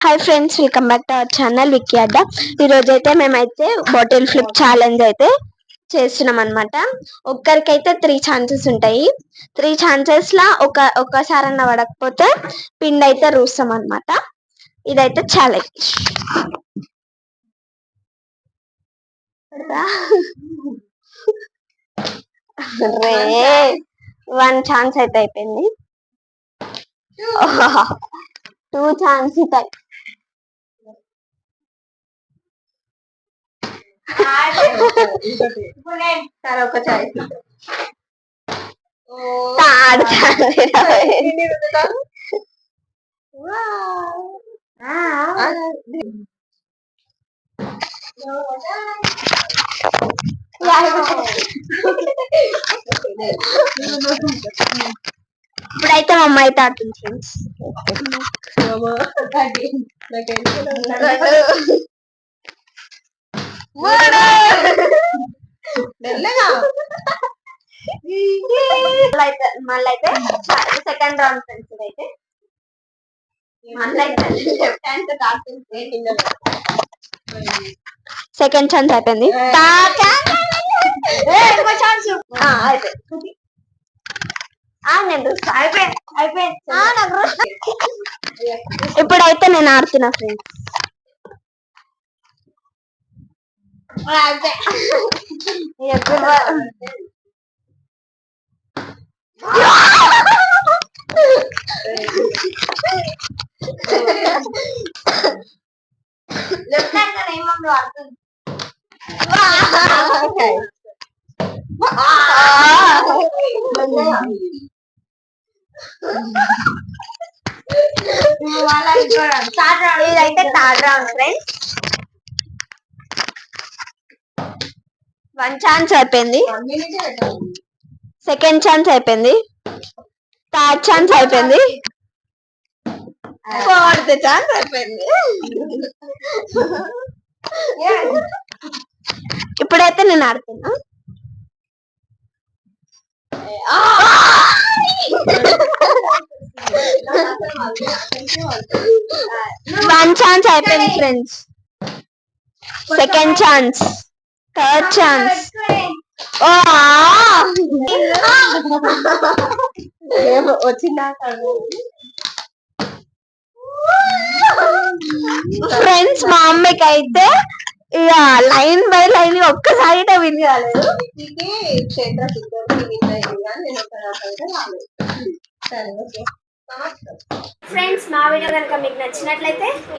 Hi friends, welcome back to our channel Vicky Adda. ఈ రోజు అయితే మేమైతే బాటిల్ ఫ్లిప్ ఛాలెంజ్ అయితే చేస్తున్నాం అనమాట. ఒక్కరికైతే 3 ఛాన్సెస్ ఉంటాయి. 3 ఛాన్సెస్ లా ఒక్కసారన్నా పడకపోతే పిండి అయితే రూస్తాం అనమాట. ఇదైతే ఛాలెంజ్. 1 ఛాన్స్ అయితే అయిపోయింది. 2 ఛాన్స్ ఇప్పుడైతే మా అమ్మ అయితే ఆడుతుంది ఫ్రెండ్స్. మళ్ళీ అయితే సెకండ్ రౌండ్ ఫ్రెండ్స్. ఇదైతే సెకండ్ ఛాన్స్ అయిపోయింది. ఇప్పుడైతే నేను ఆడుతున్నా ఫ్రెండ్స్. ఇదైతే థర్డ్ రౌండ్ ఫ్రెండ్స్. 1 ఛాన్స్ అయిపోయింది. సెకండ్ ఛాన్స్ అయిపోయింది. థర్డ్ ఛాన్స్ అయిపోయింది. ఫోర్త్ ఛాన్స్ అయిపోయింది. ఇప్పుడైతే నేను ఆడుతున్నా. 1 ఛాన్స్ అయిపోయింది friends. Second chance, third chance. Friends మా అమ్మకి అయితే ఇక లైన్ బై లైన్ ఒక్కసారి విన్ కాలేదు. ఫ్రెండ్స్ మా వీడియో కనుక మీకు నచ్చినట్లయితే